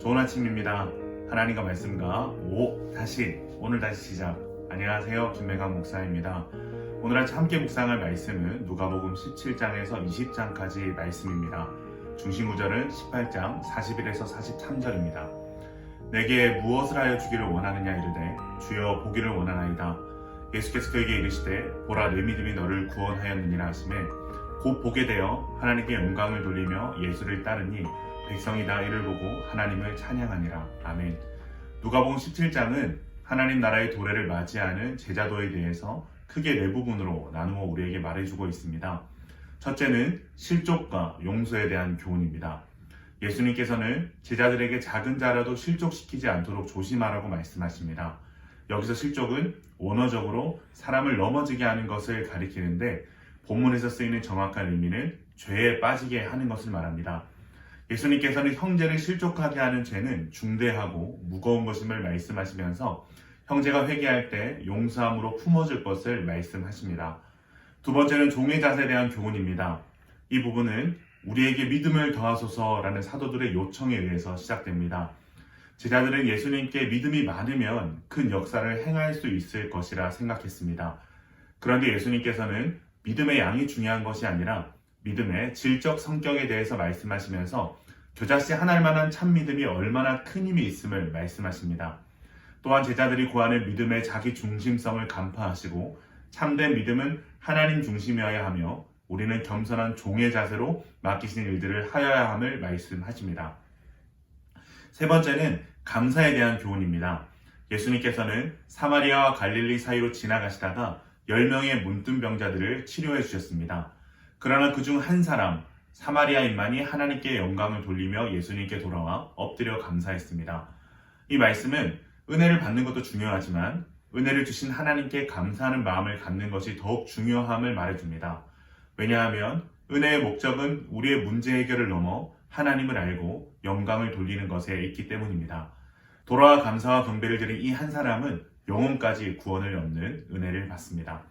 좋은 아침입니다. 하나님과 말씀과 오늘 다시 시작. 안녕하세요. 김매강 목사입니다. 오늘 아침 함께 묵상할 말씀은 누가복음 17장에서 20장까지 말씀입니다. 중심 구절은 18장 41에서 43절입니다. 내게 무엇을 하여 주기를 원하느냐 이르되 주여 보기를 원하나이다. 예수께서 그에게 이르시되 보라 내 믿음이 너를 구원하였느니라 하시매 곧 보게 되어 하나님께 영광을 돌리며 예수를 따르니 백성이 다 이를 보고 하나님을 찬양하니라. 아멘. 누가복음 17장은 하나님 나라의 도래를 맞이하는 제자도에 대해서 크게 네 부분으로 나누어 우리에게 말해주고 있습니다. 첫째는 실족과 용서에 대한 교훈입니다. 예수님께서는 제자들에게 작은 자라도 실족시키지 않도록 조심하라고 말씀하십니다. 여기서 실족은 원어적으로 사람을 넘어지게 하는 것을 가리키는데 본문에서 쓰이는 정확한 의미는 죄에 빠지게 하는 것을 말합니다. 예수님께서는 형제를 실족하게 하는 죄는 중대하고 무거운 것임을 말씀하시면서 형제가 회개할 때 용서함으로 품어줄 것을 말씀하십니다. 두 번째는 종의 자세에 대한 교훈입니다. 이 부분은 우리에게 믿음을 더하소서라는 사도들의 요청에 의해서 시작됩니다. 제자들은 예수님께 믿음이 많으면 큰 역사를 행할 수 있을 것이라 생각했습니다. 그런데 예수님께서는 믿음의 양이 중요한 것이 아니라 믿음의 질적 성격에 대해서 말씀하시면서 겨자씨 하나만한 참 믿음이 얼마나 큰 힘이 있음을 말씀하십니다. 또한 제자들이 구하는 믿음의 자기 중심성을 간파하시고 참된 믿음은 하나님 중심이어야 하며 우리는 겸손한 종의 자세로 맡기신 일들을 하여야 함을 말씀하십니다. 세 번째는 감사에 대한 교훈입니다. 예수님께서는 사마리아와 갈릴리 사이로 지나가시다가 10명의 문둥병자들을 치료해 주셨습니다. 그러나 그중 한 사람, 사마리아인만이 하나님께 영광을 돌리며 예수님께 돌아와 엎드려 감사했습니다. 이 말씀은 은혜를 받는 것도 중요하지만 은혜를 주신 하나님께 감사하는 마음을 갖는 것이 더욱 중요함을 말해줍니다. 왜냐하면 은혜의 목적은 우리의 문제 해결을 넘어 하나님을 알고 영광을 돌리는 것에 있기 때문입니다. 돌아와 감사와 경배를 드린 이 한 사람은 영혼까지 구원을 얻는 은혜를 받습니다.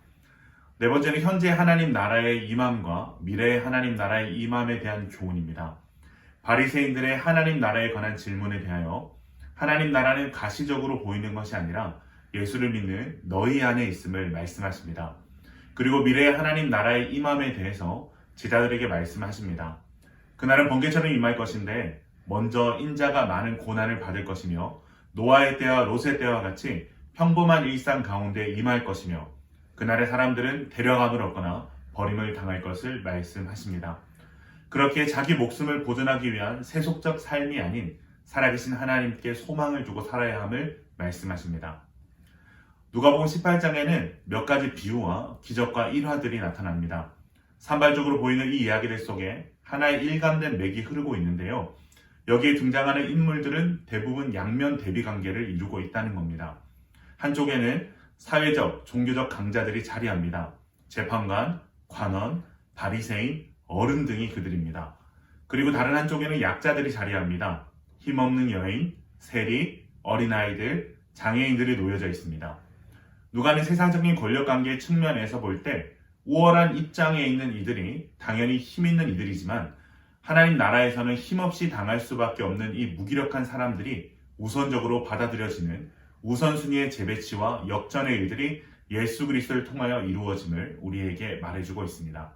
네 번째는 현재 하나님 나라의 임함과 미래의 하나님 나라의 임함에 대한 교훈입니다. 바리새인들의 하나님 나라에 관한 질문에 대하여 하나님 나라는 가시적으로 보이는 것이 아니라 예수를 믿는 너희 안에 있음을 말씀하십니다. 그리고 미래의 하나님 나라의 임함에 대해서 제자들에게 말씀하십니다. 그날은 번개처럼 임할 것인데 먼저 인자가 많은 고난을 받을 것이며 노아의 때와 롯의 때와 같이 평범한 일상 가운데 임할 것이며 그날의 사람들은 데려감을 얻거나 버림을 당할 것을 말씀하십니다. 그렇게 자기 목숨을 보존하기 위한 세속적 삶이 아닌 살아계신 하나님께 소망을 두고 살아야 함을 말씀하십니다. 누가복음 18장에는 몇 가지 비유와 기적과 일화들이 나타납니다. 산발적으로 보이는 이 이야기들 속에 하나의 일관된 맥이 흐르고 있는데요. 여기에 등장하는 인물들은 대부분 양면 대비 관계를 이루고 있다는 겁니다. 한쪽에는 사회적, 종교적 강자들이 자리합니다. 재판관, 관원, 바리새인, 어른 등이 그들입니다. 그리고 다른 한쪽에는 약자들이 자리합니다. 힘없는 여인, 세리, 어린아이들, 장애인들이 놓여져 있습니다. 누가는 세상적인 권력관계의 측면에서 볼 때 우월한 입장에 있는 이들이 당연히 힘 있는 이들이지만 하나님 나라에서는 힘없이 당할 수밖에 없는 이 무기력한 사람들이 우선적으로 받아들여지는 우선순위의 재배치와 역전의 일들이 예수 그리스도를 통하여 이루어짐을 우리에게 말해주고 있습니다.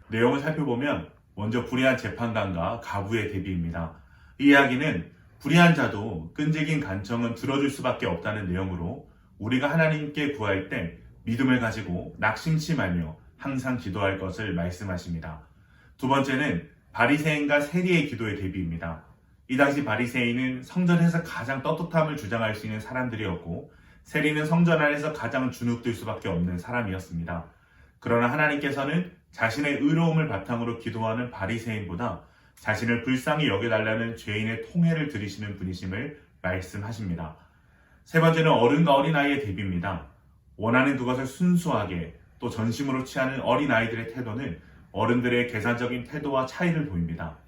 내용을 살펴보면 먼저 불의한 재판관과 가부의 대비입니다. 이 이야기는 불의한 자도 끈질긴 간청은 들어줄 수밖에 없다는 내용으로 우리가 하나님께 구할 때 믿음을 가지고 낙심치 말며 항상 기도할 것을 말씀하십니다. 두 번째는 바리새인과 세리의 기도의 대비입니다. 이 당시 바리새인은 성전에서 가장 떳떳함을 주장할 수 있는 사람들이었고 세리는 성전 안에서 가장 주눅들 수밖에 없는 사람이었습니다. 그러나 하나님께서는 자신의 의로움을 바탕으로 기도하는 바리새인보다 자신을 불쌍히 여겨달라는 죄인의 통해를 들이시는 분이심을 말씀하십니다. 세 번째는 어른과 어린아이의 대비입니다. 원하는 그것을 순수하게 또 전심으로 취하는 어린아이들의 태도는 어른들의 계산적인 태도와 차이를 보입니다.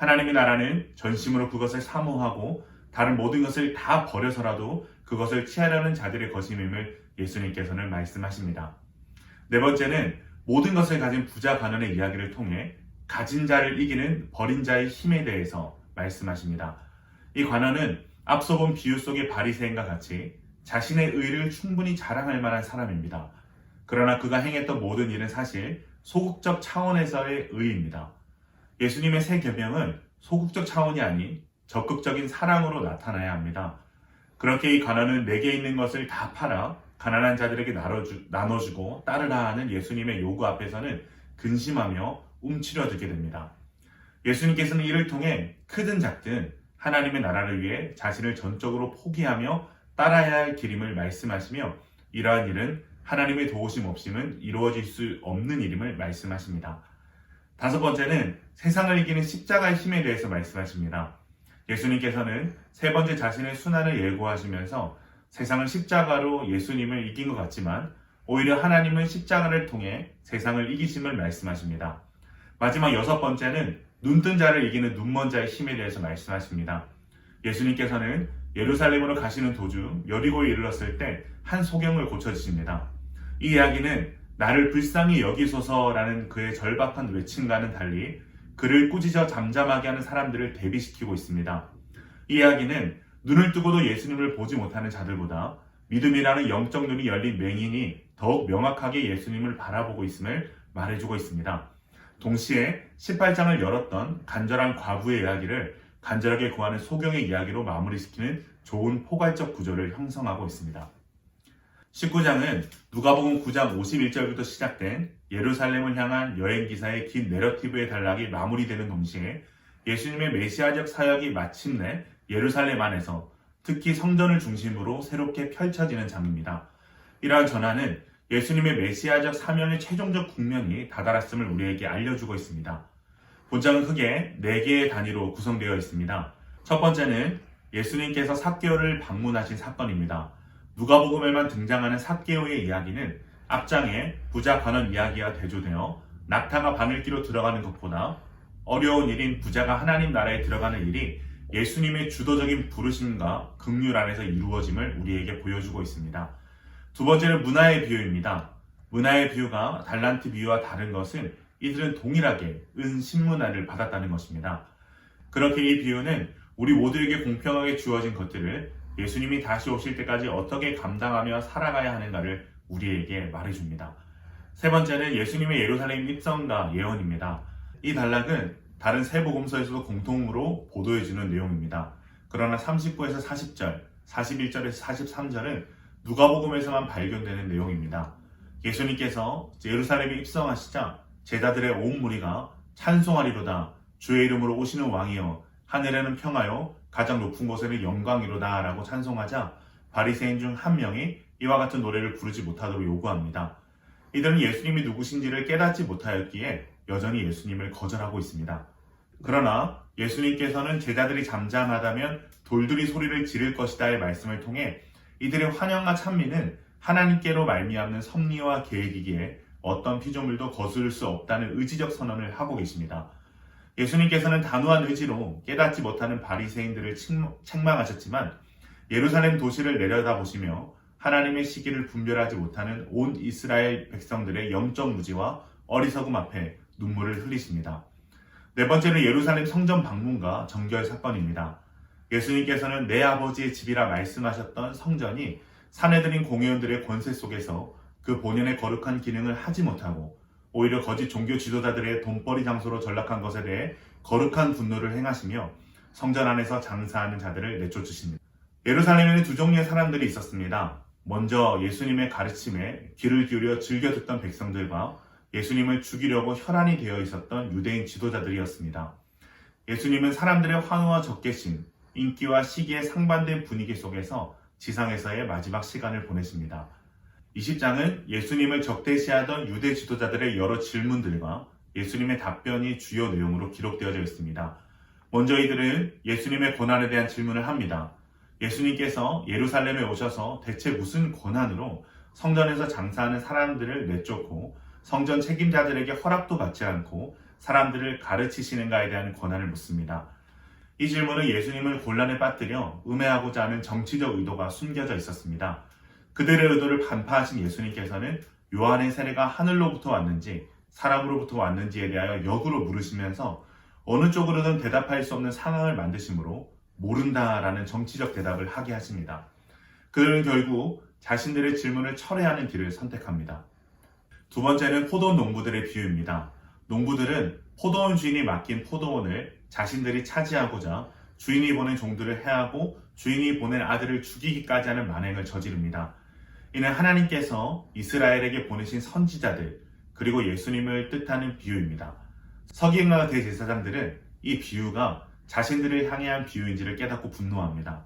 하나님의 나라는 전심으로 그것을 사모하고 다른 모든 것을 다 버려서라도 그것을 취하려는 자들의 것임임을 예수님께서는 말씀하십니다. 네 번째는 모든 것을 가진 부자 관원의 이야기를 통해 가진 자를 이기는 버린 자의 힘에 대해서 말씀하십니다. 이 관원은 앞서 본 비유 속의 바리새인과 같이 자신의 의를 충분히 자랑할 만한 사람입니다. 그러나 그가 행했던 모든 일은 사실 소극적 차원에서의 의입니다. 예수님의 새 계명은 소극적 차원이 아닌 적극적인 사랑으로 나타나야 합니다. 그렇게 이 관원은 내게 있는 것을 다 팔아 가난한 자들에게 나눠주고 따르라 하는 예수님의 요구 앞에서는 근심하며 움츠려들게 됩니다. 예수님께서는 이를 통해 크든 작든 하나님의 나라를 위해 자신을 전적으로 포기하며 따라야 할 길임을 말씀하시며 이러한 일은 하나님의 도우심 없이는 이루어질 수 없는 일임을 말씀하십니다. 다섯 번째는 세상을 이기는 십자가의 힘에 대해서 말씀하십니다. 예수님께서는 세 번째 자신의 순환을 예고하시면서 세상은 십자가로 예수님을 이긴 것 같지만 오히려 하나님은 십자가를 통해 세상을 이기심을 말씀하십니다. 마지막 여섯 번째는 눈뜬 자를 이기는 눈먼 자의 힘에 대해서 말씀하십니다. 예수님께서는 예루살렘으로 가시는 도중 여리고에 이르렀을 때 한 소경을 고쳐주십니다. 이 이야기는 나를 불쌍히 여기소서라는 그의 절박한 외침과는 달리 그를 꾸짖어 잠잠하게 하는 사람들을 대비시키고 있습니다. 이 이야기는 눈을 뜨고도 예수님을 보지 못하는 자들보다 믿음이라는 영적 눈이 열린 맹인이 더욱 명확하게 예수님을 바라보고 있음을 말해주고 있습니다. 동시에 18장을 열었던 간절한 과부의 이야기를 간절하게 구하는 소경의 이야기로 마무리시키는 좋은 포괄적 구조를 형성하고 있습니다. 19장은 누가복음 9장 51절부터 시작된 예루살렘을 향한 여행기사의 긴 내러티브의 단락이 마무리되는 동시에 예수님의 메시아적 사역이 마침내 예루살렘 안에서 특히 성전을 중심으로 새롭게 펼쳐지는 장입니다. 이러한 전환은 예수님의 메시아적 사명의 최종적 국면이 다다랐음을 우리에게 알려주고 있습니다. 본장은 크게 4개의 단위로 구성되어 있습니다. 첫 번째는 예수님께서 삭개오를 방문하신 사건입니다. 누가복음에만 등장하는 삭개오의 이야기는 앞장에 부자 관원 이야기와 대조되어 낙타가 바늘기로 들어가는 것보다 어려운 일인 부자가 하나님 나라에 들어가는 일이 예수님의 주도적인 부르심과 긍휼 안에서 이루어짐을 우리에게 보여주고 있습니다. 두 번째는 문화의 비유입니다. 문화의 비유가 달란트 비유와 다른 것은 이들은 동일하게 은 10문화를 받았다는 것입니다. 그렇게 이 비유는 우리 모두에게 공평하게 주어진 것들을 예수님이 다시 오실 때까지 어떻게 감당하며 살아가야 하는가를 우리에게 말해줍니다. 세 번째는 예수님의 예루살렘 입성과 예언입니다. 이 단락은 다른 세 복음서에서도 공통으로 보도해주는 내용입니다. 그러나 39에서 40절, 41절에서 43절은 누가복음에서만 발견되는 내용입니다. 예수님께서 예루살렘에 입성하시자 제자들의 온 무리가 찬송하리로다 주의 이름으로 오시는 왕이여 하늘에는 평하여 가장 높은 곳에는 영광이로다 라고 찬송하자 바리새인 중 한 명이 이와 같은 노래를 부르지 못하도록 요구합니다. 이들은 예수님이 누구신지를 깨닫지 못하였기에 여전히 예수님을 거절하고 있습니다. 그러나 예수님께서는 제자들이 잠잠하다면 돌들이 소리를 지를 것이다의 말씀을 통해 이들의 환영과 찬미는 하나님께로 말미암는 섭리와 계획이기에 어떤 피조물도 거스를 수 없다는 의지적 선언을 하고 계십니다. 예수님께서는 단호한 의지로 깨닫지 못하는 바리새인들을 책망하셨지만 예루살렘 도시를 내려다보시며 하나님의 시기를 분별하지 못하는 온 이스라엘 백성들의 영적 무지와 어리석음 앞에 눈물을 흘리십니다. 네 번째는 예루살렘 성전 방문과 정결 사건입니다. 예수님께서는 내 아버지의 집이라 말씀하셨던 성전이 사내들인 공회원들의 권세 속에서 그 본연의 거룩한 기능을 하지 못하고 오히려 거짓 종교 지도자들의 돈벌이 장소로 전락한 것에 대해 거룩한 분노를 행하시며 성전 안에서 장사하는 자들을 내쫓으십니다. 예루살렘에는 두 종류의 사람들이 있었습니다. 먼저 예수님의 가르침에 귀를 기울여 즐겨 듣던 백성들과 예수님을 죽이려고 혈안이 되어 있었던 유대인 지도자들이었습니다. 예수님은 사람들의 환호와 적개심, 인기와 시기에 상반된 분위기 속에서 지상에서의 마지막 시간을 보내십니다. 20장은 예수님을 적대시하던 유대 지도자들의 여러 질문들과 예수님의 답변이 주요 내용으로 기록되어져 있습니다. 먼저 이들은 예수님의 권한에 대한 질문을 합니다. 예수님께서 예루살렘에 오셔서 대체 무슨 권한으로 성전에서 장사하는 사람들을 내쫓고 성전 책임자들에게 허락도 받지 않고 사람들을 가르치시는가에 대한 권한을 묻습니다. 이 질문은 예수님을 곤란에 빠뜨려 음해하고자 하는 정치적 의도가 숨겨져 있었습니다. 그들의 의도를 간파하신 예수님께서는 요한의 세례가 하늘로부터 왔는지 사람으로부터 왔는지에 대하여 역으로 물으시면서 어느 쪽으로든 대답할 수 없는 상황을 만드심으로 모른다라는 정치적 대답을 하게 하십니다. 그들은 결국 자신들의 질문을 철회하는 길을 선택합니다. 두 번째는 포도원 농부들의 비유입니다. 농부들은 포도원 주인이 맡긴 포도원을 자신들이 차지하고자 주인이 보낸 종들을 해하고 주인이 보낸 아들을 죽이기까지 하는 만행을 저지릅니다. 이는 하나님께서 이스라엘에게 보내신 선지자들 그리고 예수님을 뜻하는 비유입니다. 서기관과 대제사장들은 이 비유가 자신들을 향해 한 비유인지를 깨닫고 분노합니다.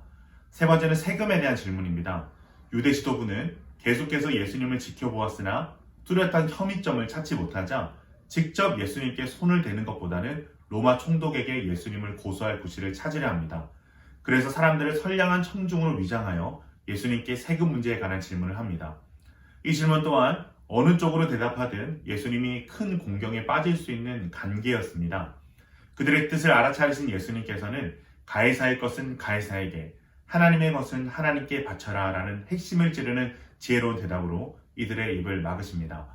세 번째는 세금에 대한 질문입니다. 유대 지도부는 계속해서 예수님을 지켜보았으나 뚜렷한 혐의점을 찾지 못하자 직접 예수님께 손을 대는 것보다는 로마 총독에게 예수님을 고소할 구실을 찾으려 합니다. 그래서 사람들을 선량한 청중으로 위장하여 예수님께 세금 문제에 관한 질문을 합니다. 이 질문 또한 어느 쪽으로 대답하든 예수님이 큰 공경에 빠질 수 있는 간계였습니다. 그들의 뜻을 알아차리신 예수님께서는 가이사의 것은 가이사에게, 하나님의 것은 하나님께 바쳐라 라는 핵심을 찌르는 지혜로운 대답으로 이들의 입을 막으십니다.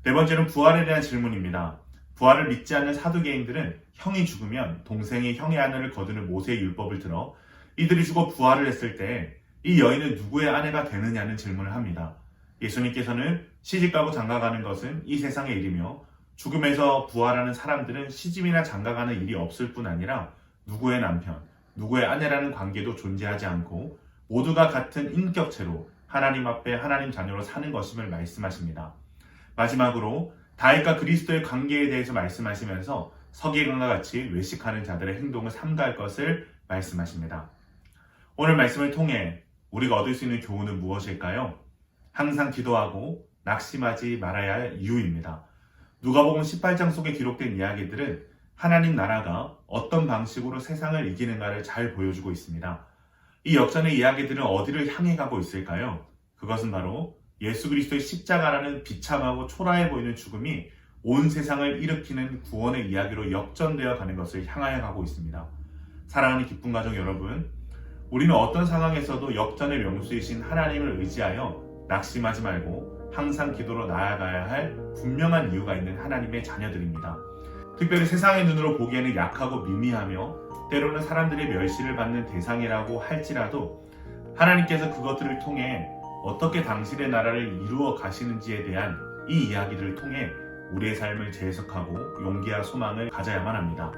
네 번째는 부활에 대한 질문입니다. 부활을 믿지 않는 사두개인들은 형이 죽으면 동생이 형의 아내를 거두는 모세의 율법을 들어 이들이 죽어 부활을 했을 때 이 여인은 누구의 아내가 되느냐는 질문을 합니다. 예수님께서는 시집가고 장가가는 것은 이 세상의 일이며 죽음에서 부활하는 사람들은 시집이나 장가가는 일이 없을 뿐 아니라 누구의 남편, 누구의 아내라는 관계도 존재하지 않고 모두가 같은 인격체로 하나님 앞에 하나님 자녀로 사는 것임을 말씀하십니다. 마지막으로 다윗과 그리스도의 관계에 대해서 말씀하시면서 서기관과 같이 외식하는 자들의 행동을 삼가할 것을 말씀하십니다. 오늘 말씀을 통해 우리가 얻을 수 있는 교훈은 무엇일까요? 항상 기도하고 낙심하지 말아야 할 이유입니다. 누가복음 18장 속에 기록된 이야기들은 하나님 나라가 어떤 방식으로 세상을 이기는가를 잘 보여주고 있습니다. 이 역전의 이야기들은 어디를 향해 가고 있을까요? 그것은 바로 예수 그리스도의 십자가라는 비참하고 초라해 보이는 죽음이 온 세상을 일으키는 구원의 이야기로 역전되어 가는 것을 향하여 가고 있습니다. 사랑하는 기쁨 가족 여러분, 우리는 어떤 상황에서도 역전의 명수이신 하나님을 의지하여 낙심하지 말고 항상 기도로 나아가야 할 분명한 이유가 있는 하나님의 자녀들입니다. 특별히 세상의 눈으로 보기에는 약하고 미미하며 때로는 사람들의 멸시를 받는 대상이라고 할지라도 하나님께서 그것들을 통해 어떻게 당신의 나라를 이루어 가시는지에 대한 이 이야기들을 통해 우리의 삶을 재해석하고 용기와 소망을 가져야만 합니다.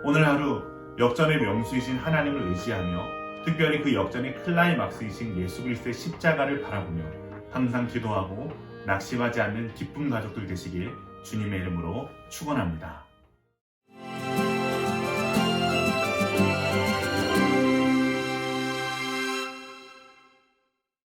오늘 하루 역전의 명수이신 하나님을 의지하며 특별히 그 역전의 클라이막스이신 예수 그리스도의 십자가를 바라보며 항상 기도하고 낙심하지 않는 기쁨 가족들 되시길 주님의 이름으로 축원합니다.